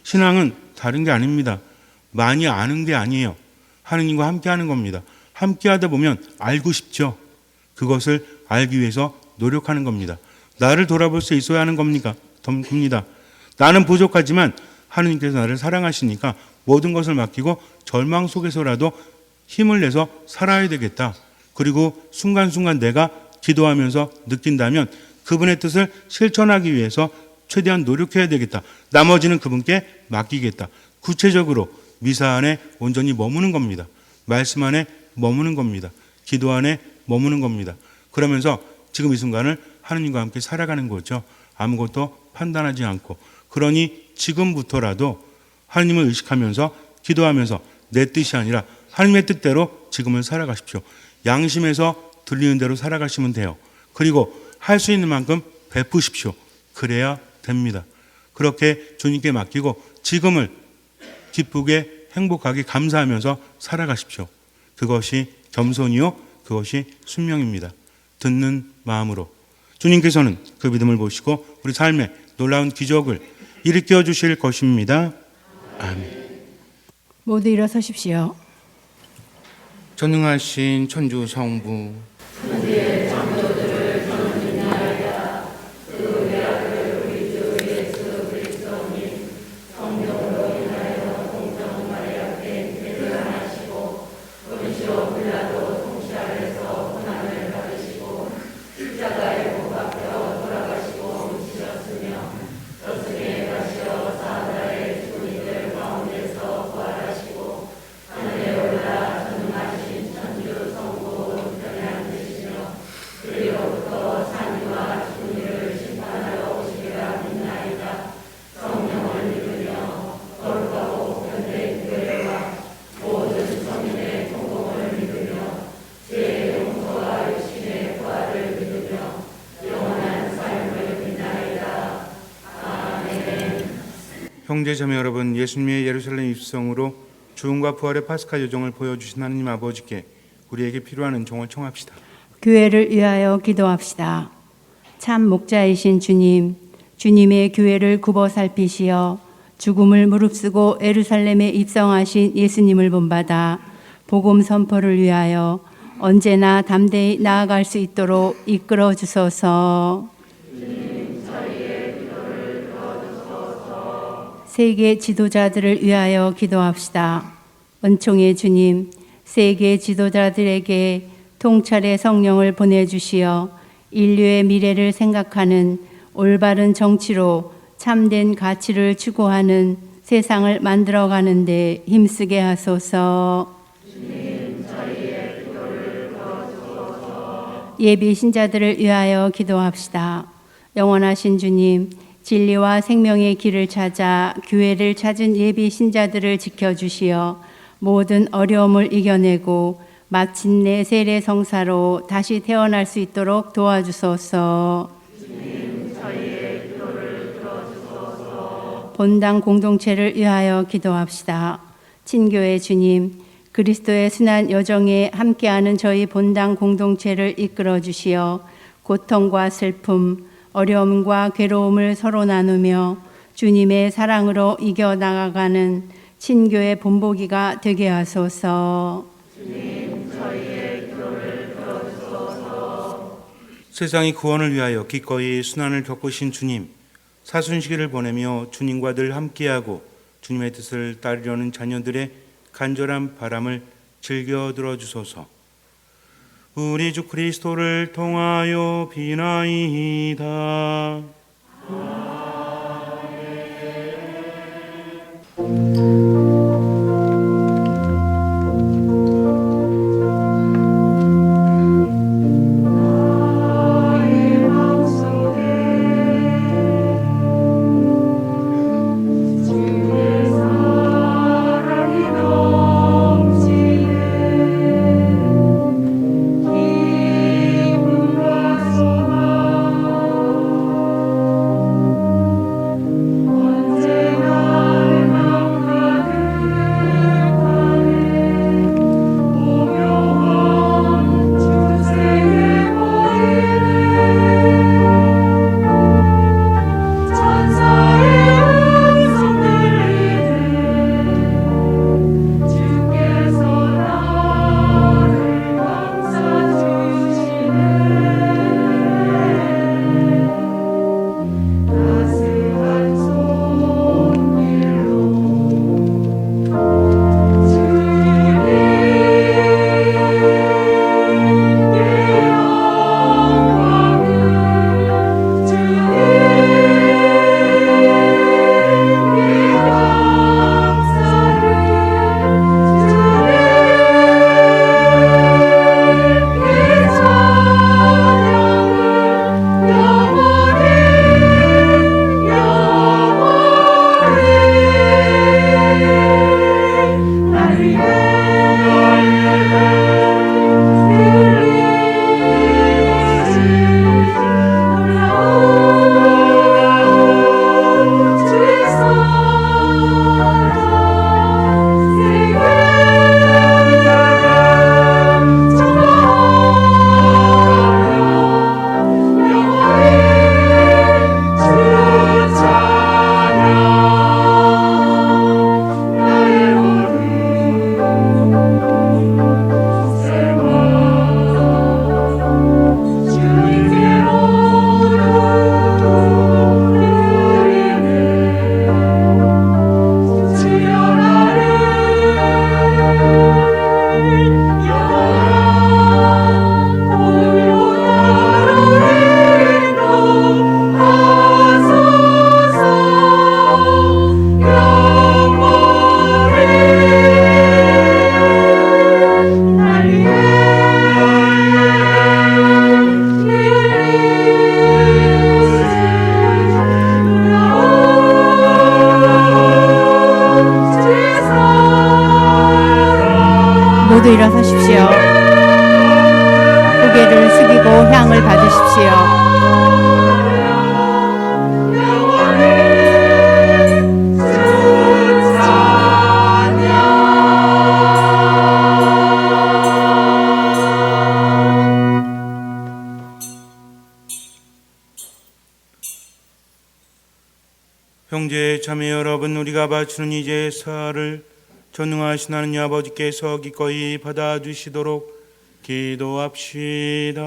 Speaker 2: 신앙은 다른 게 아닙니다. 많이 아는 게 아니에요. 하나님과 함께 하는 겁니다. 함께 하다 보면 알고 싶죠. 그것을 알기 위해서 노력하는 겁니다. 나를 돌아볼 수 있어야 하는 겁니다. 나는 부족하지만 하나님께서 나를 사랑하시니까 모든 것을 맡기고 절망 속에서라도 힘을 내서 살아야 되겠다. 그리고 순간순간 내가 기도하면서 느낀다면 그분의 뜻을 실천하기 위해서 최대한 노력해야 되겠다. 나머지는 그분께 맡기겠다. 구체적으로 미사 안에 온전히 머무는 겁니다. 말씀 안에 머무는 겁니다. 기도 안에 머무는 겁니다. 그러면서 지금 이 순간을 하느님과 함께 살아가는 거죠. 아무것도 판단하지 않고. 그러니 지금부터라도 하나님을 의식하면서 기도하면서 내 뜻이 아니라 하나님의 뜻대로 지금을 살아가십시오. 양심에서 들리는 대로 살아가시면 돼요. 그리고 할 수 있는 만큼 베푸십시오. 그래야 됩니다. 그렇게 주님께 맡기고 지금을 기쁘게 행복하게 감사하면서 살아가십시오. 그것이 겸손이요, 그것이 순명입니다. 듣는 마음으로 주님께서는 그 믿음을 보시고 우리 삶에 놀라운 기적을 일으켜 주실 것입니다. 아멘.
Speaker 1: 모두 일어서십시오.
Speaker 2: 전능하신 천주 성부, 형제자매 여러분, 예수님의 예루살렘 입성으로 죽음과 부활의 파스카 여정을 보여주신 하나님 아버지께 우리에게 필요한 은총을 청합시다.
Speaker 1: 교회를 위하여 기도합시다. 참 목자이신 주님, 주님의 교회를 굽어 살피시어 죽음을 무릅쓰고 예루살렘에 입성하신 예수님을 본받아 복음 선포를 위하여 언제나 담대히 나아갈 수 있도록 이끌어 주소서. 세계 지도자들을 위하여 기도합시다. 은총의 주님, 세계 지도자들에게 통찰의 성령을 보내주시어 인류의 미래를 생각하는 올바른 정치로 참된 가치를 추구하는 세상을 만들어가는 데 힘쓰게 하소서. 예비 신자들을 위하여 기도합시다. 영원하신 주님, 진리와 생명의 길을 찾아 교회를 찾은 예비 신자들을 지켜주시어 모든 어려움을 이겨내고 마침내 세례 성사로 다시 태어날 수 있도록 도와주소서. 본당 공동체를 위하여 기도합시다. 친교의 주님, 그리스도의 순환 여정에 함께하는 저희 본당 공동체를 이끌어 주시어 고통과 슬픔, 어려움과 괴로움을 서로 나누며 주님의 사랑으로 이겨나가는 친교의 본보기가 되게 하소서.
Speaker 2: 세상의 구원을 위하여 기꺼이 순환을 겪으신 주님, 사순시기를 보내며 주님과 늘 함께하고 주님의 뜻을 따르려는 자녀들의 간절한 바람을 즐겨 들어주소서. 우리 주 그리스도를 통하여 비나이다.
Speaker 1: 모두 일어서십시오. 고개를 숙이고 향을 받으십시오.
Speaker 2: 형제 자매 여러분, 우리가 바치는 이 제사를 전능하신 하나님 아버지께서 기꺼이 받아주시도록 기도합시다.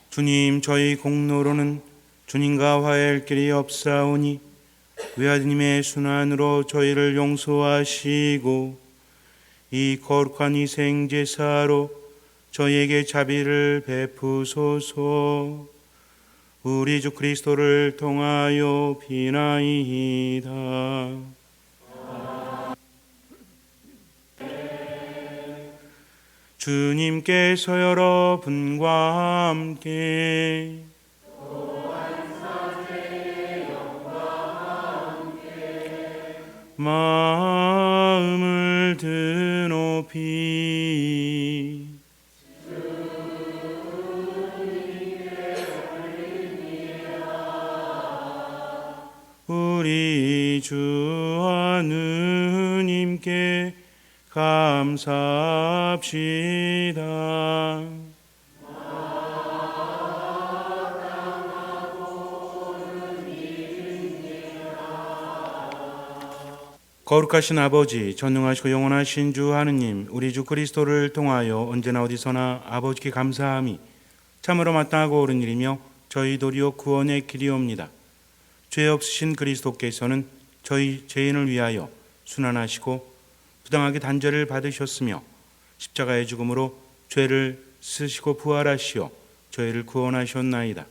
Speaker 2: 주님, 저희 공로로는 주님과 화해할 길이 없사오니 외아드님의 순환으로 저희를 용서하시고 이 거룩한 희생제사로 저희에게 자비를 베푸소서. 우리 주 그리스도를 통하여 비나이다. 주님께서 여러분과 함께 마음을 드높이 우리 주 하느님께 감사합시다. 거룩하신 아버지, 전능하시고 영원하신 주 하느님, 우리 주 그리스도를 통하여 언제나 어디서나 아버지께 감사함이 참으로 마땅하고 옳은 일이며 저희 도리어 구원의 길이옵니다. 죄 없으신 그리스도께서는 저희 죄인을 위하여 순환하시고 부당하게 단죄를 받으셨으며 십자가의 죽음으로 죄를 쓰시고 부활하시어 저희를 구원하셨나이다.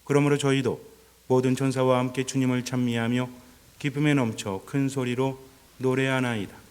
Speaker 2: 그러므로 저희도 모든 천사와 함께 주님을 찬미하며 기쁨에 넘쳐 큰 소리로 노래하나이다.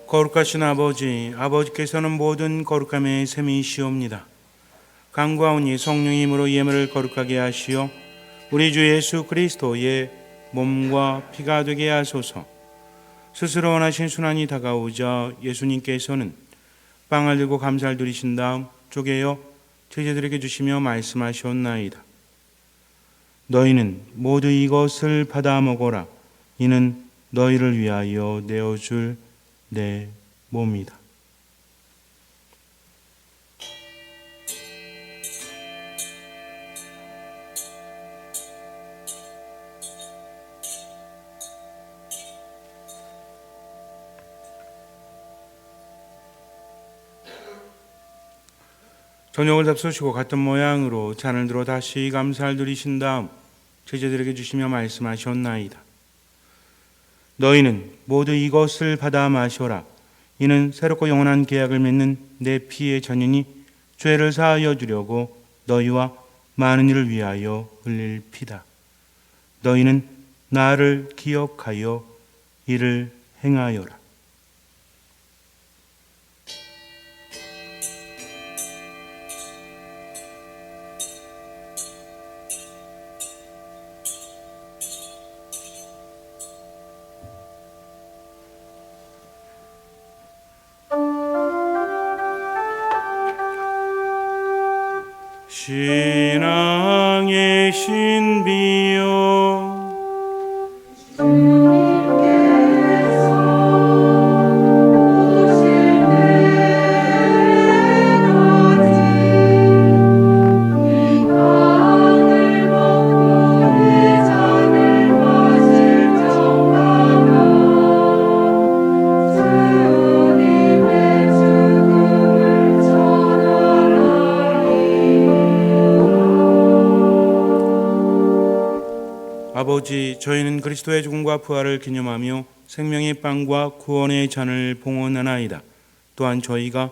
Speaker 2: 거룩하신 아버지, 아버지께서는 모든 거룩함의 셈이시옵니다. 강구하오니 성령의 힘으로 예물을 거룩하게 하시어 우리 주 예수 그리스도의 몸과 피가 되게 하소서. 스스로 원하신 순환이 다가오자 예수님께서는 빵을 들고 감사를 드리신 다음 쪼개어 제자들에게 주시며 말씀하셨나이다. 너희는 모두 이것을 받아 먹어라. 이는 너희를 위하여 내어줄 내 몸이다. 저녁을 잡수시고 같은 모양으로 잔을 들어 다시 감사를 드리신 다음 제자들에게 주시며 말씀하셨나이다. 너희는 모두 이것을 받아 마셔라. 이는 새롭고 영원한 계약을 맺는 내 피의 전이니 죄를 사하여 주려고 너희와 많은 이를 위하여 흘릴 피다. 너희는 나를 기억하여 이를 행하여라. 신앙의 신비여 아버지, 저희는 그리스도의 죽음과 부활을 기념하며 생명의 빵과 구원의 잔을 봉헌하나이다. 또한 저희가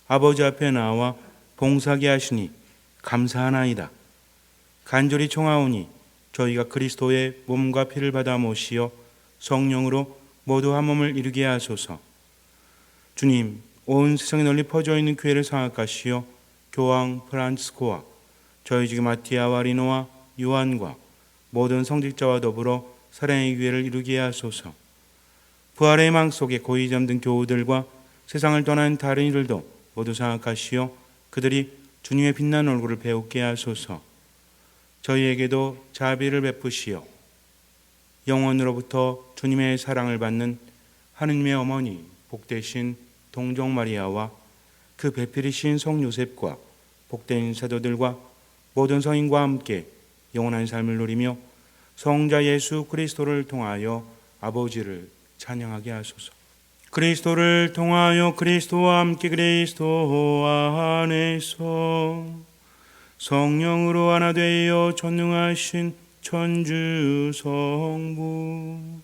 Speaker 2: 아버지 앞에 나와 봉사하게 하시니 감사하나이다. 간절히 청하오니 저희가 그리스도의 몸과 피를 받아 모시어 성령으로 모두 한 몸을 이루게 하소서. 주님, 온 세상에 널리 퍼져 있는 교회를 장악하시어 교황 프란치스코와 저희 지금 마티아와 리노와 요한과 모든 성직자와 더불어 사랑의 교회를 이루게 하소서. 부활의 망 속에 고이 잠든 교우들과 세상을 떠난 다른 이들도 모두 장악하시어 그들이 주님의 빛나는 얼굴을 배우게 하소서. 저희에게도 자비를 베푸시어 영원으로부터 주님의 사랑을 받는 하느님의 어머니 복되신 동정 마리아와 그 배필이신 성 요셉과 복된 사도들과 모든 성인과 함께 영원한 삶을 누리며 성자 예수 그리스도를 통하여 아버지를 찬양하게 하소서. 그리스도를 통하여 그리스도와 함께 그리스도 안에서 성령으로 하나 되어 전능하신 천주 성부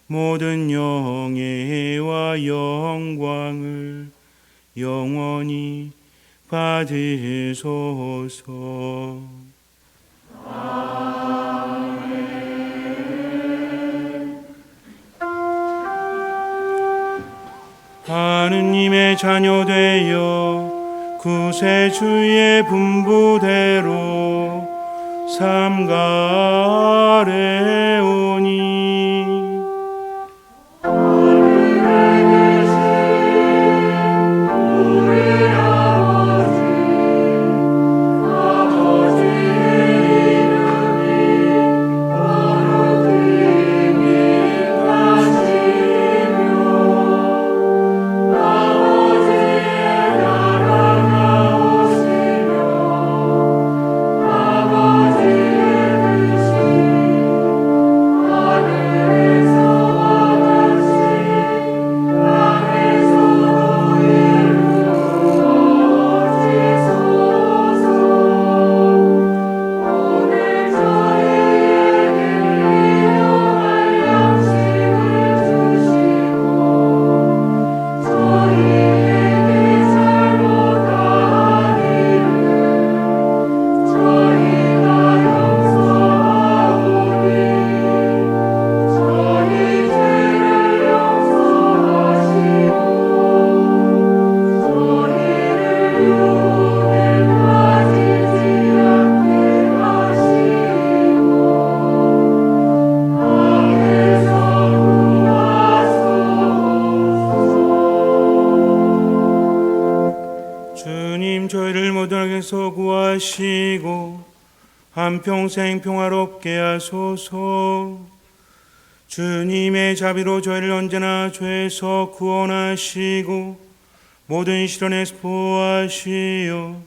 Speaker 2: 모든 영예와 영광을 영원히 받으소서. 하느님의 자녀 되어 구세주의 분부대로 삼가래오니 구하시고 한평생 평화롭게 하소서. 주님의 자비로 저희를 언제나 죄에서 구원하시고 모든 시련에서 보호하시어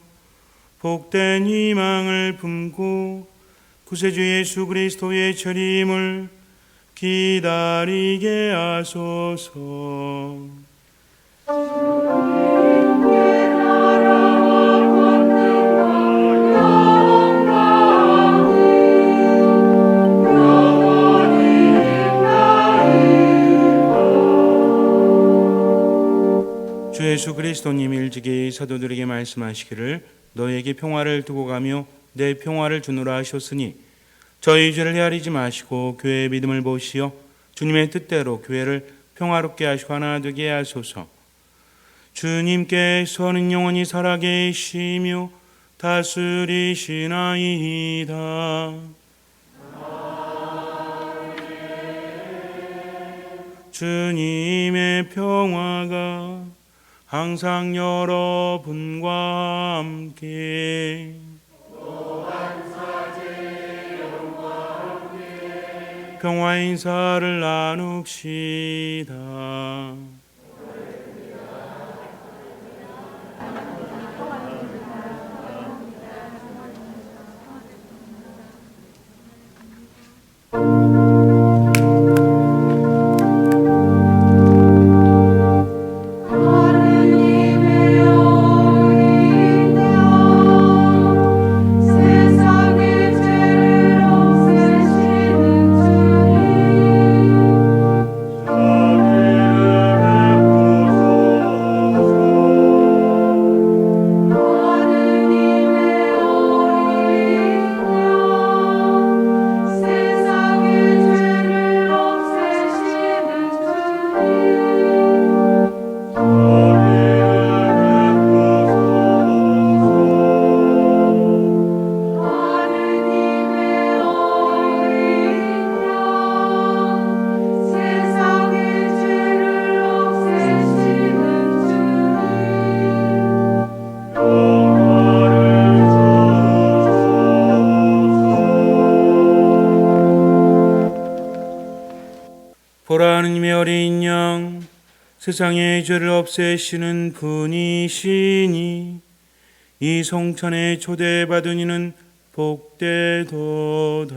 Speaker 2: 복된 희망을 품고 구세주 예수 그리스도의 재림을 기다리게 하소서. 주 예수 그리스도님 일찍이 사도들에게 말씀하시기를 너에게 평화를 두고 가며 내 평화를 주노라 하셨으니 저희 죄를 헤아리지 마시고 교회의 믿음을 보시어 주님의 뜻대로 교회를 평화롭게 하시고 하나 되게 하소서. 주님께서는 영원히 살아계시며 다스리시나이다. 주님의 평화가 항상 여러분과 함께 평화의 인사를 나눕시다.
Speaker 8: 세상의 죄를 없애시니
Speaker 2: 보라 하느님의 어린 양 세상의 죄를 없애시는 분이시니 이 성찬에 초대받은 이는 복되도다.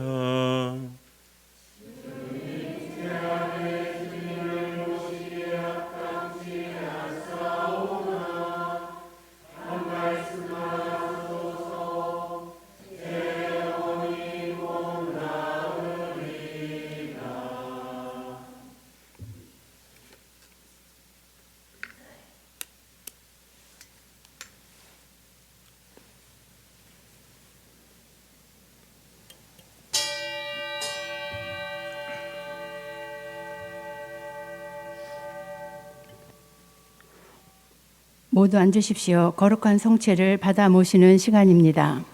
Speaker 1: 모두 앉으십시오. 거룩한 성체를 받아 모시는 시간입니다.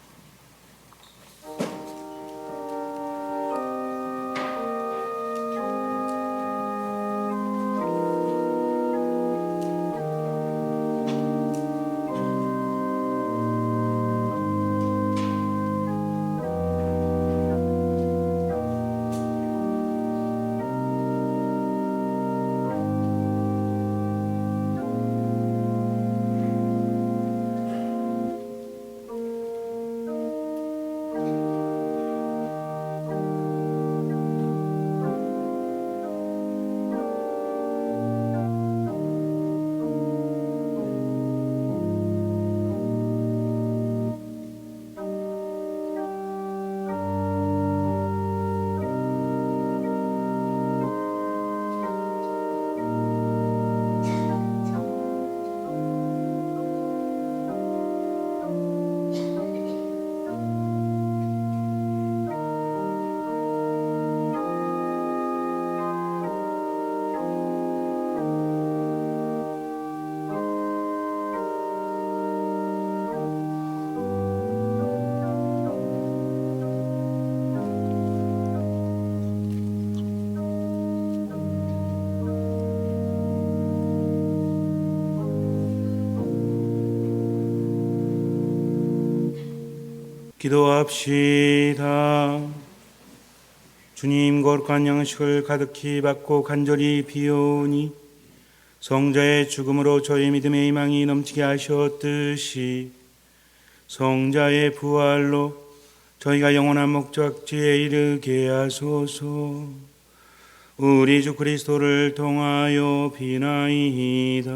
Speaker 2: 기도합시다. 주님, 거룩한 양식을 가득히 받고 간절히 비오니 성자의 죽음으로 저희 믿음의 희망이 넘치게 하셨듯이 성자의 부활로 저희가 영원한 목적지에 이르게 하소서. 우리 주 그리스도를 통하여 비나이다.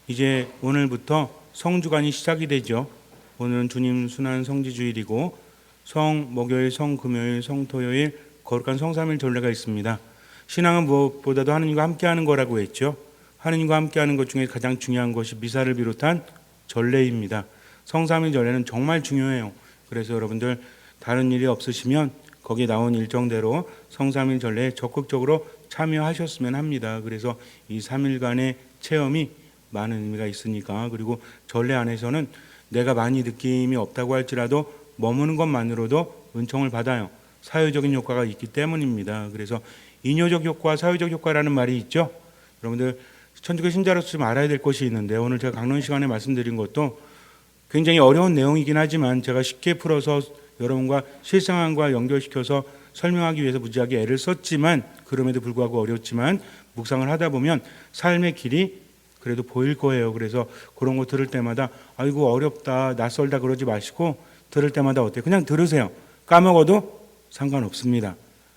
Speaker 2: 이제 오늘부터 성주간이 시작이 되죠. 오늘은 주님 순환 성지주일이고 성목요일, 성금요일, 성토요일 거룩한 성삼일 전례가 있습니다. 신앙은 무엇보다도 하느님과 함께하는 거라고 했죠. 하느님과 함께하는 것 중에 가장 중요한 것이 미사를 비롯한 전례입니다. 성삼일 전례는 정말 중요해요. 그래서 여러분들 다른 일이 없으시면 거기에 나온 일정대로 성삼일 전례에 적극적으로 참여하셨으면 합니다. 그래서 이 3일간의 체험이 많은 의미가 있으니까. 그리고 전례 안에서는 내가 많이 느낌이 없다고 할지라도 머무는 것만으로도 은총을 받아요. 사회적인 효과가 있기 때문입니다. 그래서 인효적 효과, 사회적 효과라는 말이 있죠. 여러분들 천주교 신자로서 좀 알아야 될 것이 있는데, 오늘 제가 강론 시간에 말씀드린 것도 굉장히 어려운 내용이긴 하지만 제가 쉽게 풀어서 여러분과 실생활과 연결시켜서 설명하기 위해서 무지하게 애를 썼지만, 그럼에도 불구하고 어렵지만 묵상을 하다 보면 삶의 길이 그래도 보일 거예요. 그래서 그런 거 들을 때마다 아이고 어렵다, 낯설다 그러지 마시고 들을 때마다 어때요? 그냥 들으세요. 까먹어도 상관없습니다.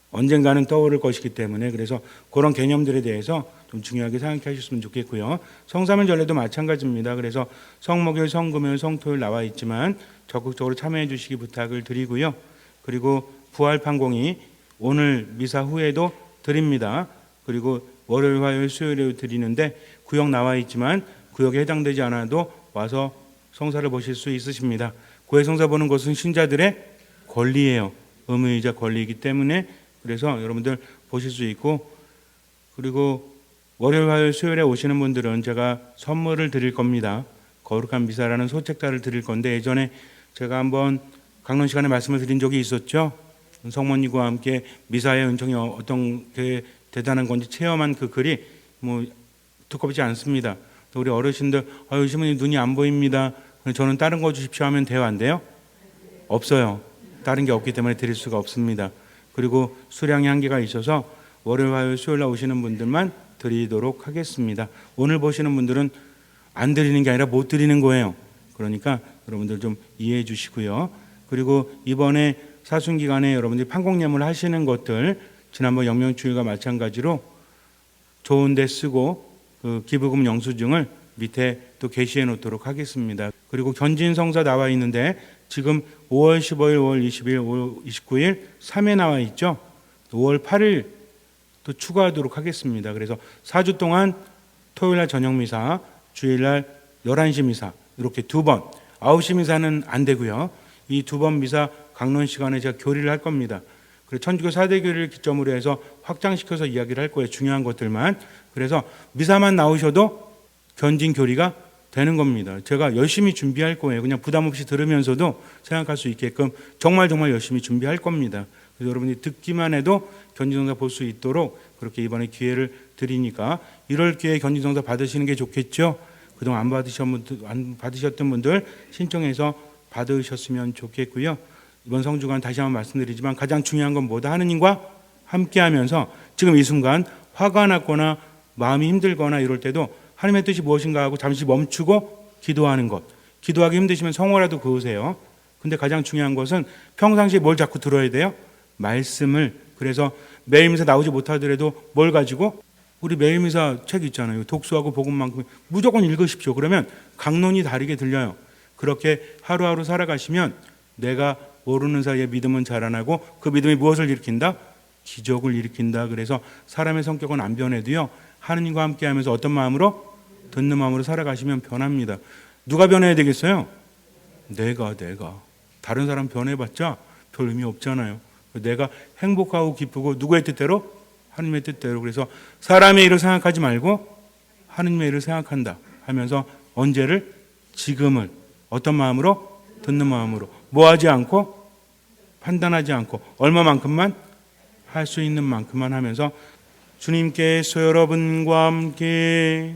Speaker 2: 언젠가는 떠오를 것이기 때문에. 그래서 그런 개념들에 대해서 좀 중요하게 생각해 주셨으면 좋겠고요. 성삼일 전례도 마찬가지입니다. 그래서 성목요일, 성금요일, 성토요일 나와 있지만 적극적으로 참여해 주시기 부탁을 드리고요. 그리고 부활판공이 오늘 미사 후에도 드립니다. 그리고 월요일, 화요일, 수요일에 드리는데 구역 나와 있지만 구역에 해당되지 않아도 와서 성사를 보실 수 있으십니다. 구획 성사 보는 것은 신자들의 권리예요. 의무이자 권리이기 때문에 그래서 여러분들 보실 수 있고, 그리고 월요일, 화요일, 수요일에 오시는 분들은 제가 선물을 드릴 겁니다. 거룩한 미사라는 소책자를 드릴 건데, 예전에 제가 한번 강론 시간에 말씀을 드린 적이 있었죠. 성모님과 함께 미사의 은총이 어떤 게 대단한 건지 체험한 그 글이 두껍지 않습니다. 우리 어르신들 신부님 눈이 안 보입니다. 저는 다른 거 주십시오 하면 돼요, 안 돼요? 없어요. 다른 게 없기 때문에 드릴 수가 없습니다. 그리고 수량의 한계가 있어서 월요일, 화요일, 수요일 날 오시는 분들만 드리도록 하겠습니다. 오늘 보시는 분들은 안 드리는 게 아니라 못 드리는 거예요. 그러니까 여러분들 좀 이해해 주시고요. 그리고 이번에 사순기간에 여러분들이 판공예물 하시는 것들 지난번 영명주일과 마찬가지로 좋은 데 쓰고 그 기부금 영수증을 밑에 또 게시해 놓도록 하겠습니다. 그리고 견진성사 나와 있는데 지금 5월 15일, 5월 20일, 5월 29일 3회 나와 있죠. 5월 8일 또 추가하도록 하겠습니다. 그래서 4주 동안 토요일날 저녁미사, 주일날 11시 미사 이렇게 2번, 9시 미사는 안 되고요. 이 2번 미사 강론 시간에 제가 교리를 할 겁니다. 그래서 천주교 4대 교리를 기점으로 해서 확장시켜서 이야기를 할 거예요. 중요한 것들만. 그래서 미사만 나오셔도 견진 교리가 되는 겁니다. 제가 열심히 준비할 거예요. 그냥 부담 없이 들으면서도 생각할 수 있게끔 정말 열심히 준비할 겁니다. 그래서 여러분이 듣기만 해도 견진성사 볼 수 있도록 그렇게 이번에 기회를 드리니까 1월 기회에 견진성사 받으시는 게 좋겠죠. 그동안 안 받으셨던 분들 신청해서 받으셨으면 좋겠고요. 이번 성주간 다시 한번 말씀드리지만 가장 중요한 건 뭐다? 하느님과 함께하면서 지금 이 순간 화가 났거나 마음이 힘들거나 이럴 때도 하나님의 뜻이 무엇인가 하고 잠시 멈추고 기도하는 것. 기도하기 힘드시면 성호라도 그으세요. 근데 가장 중요한 것은 평상시에 뭘 자꾸 들어야 돼요? 말씀을. 그래서 매일미사 나오지 못하더라도 뭘 가지고 우리 매일미사 책 있잖아요. 독수하고 복음만큼 무조건 읽으십시오. 그러면 강론이 다르게 들려요. 그렇게 하루하루 살아가시면 내가 모르는 사이에 믿음은 자라나고 그 믿음이 무엇을 일으킨다? 기적을 일으킨다. 그래서 사람의 성격은 안 변해도요. 하느님과 함께하면서 어떤 마음으로? 듣는 마음으로 살아가시면 변합니다. 누가 변해야 되겠어요? 내가. 다른 사람 변해봤자 별 의미 없잖아요. 내가 행복하고 기쁘고 누구의 뜻대로? 하느님의 뜻대로. 그래서 사람의 일을 생각하지 말고 하느님의 일을 생각한다 하면서 언제를? 지금을. 어떤 마음으로? 듣는 마음으로. 뭐 하지 않고? 판단하지 않고 얼마만큼만? 할 수 있는 만큼만 하면서 주님께서 여러분과 함께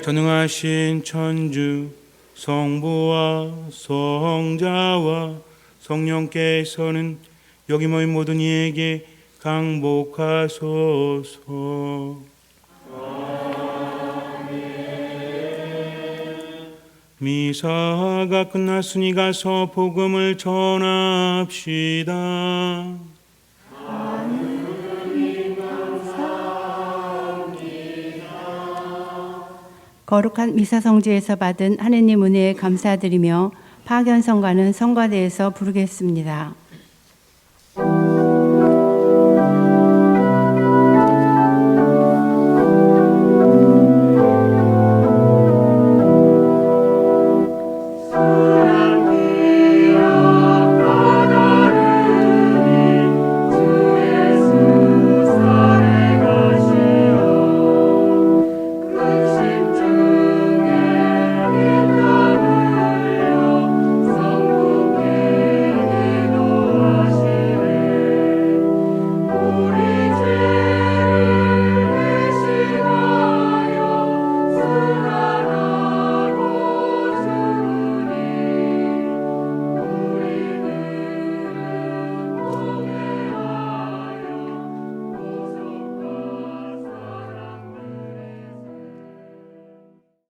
Speaker 2: 전능하신 천주 성부와 성자와 성령께서는 여기 모인 모든 이에게 강복하소서. 미사가 끝났으니 가서 복음을 전합시다.
Speaker 1: 거룩한 미사성지에서 받은 하느님 은혜에 감사드리며 파견성가는 성가대에서 부르겠습니다.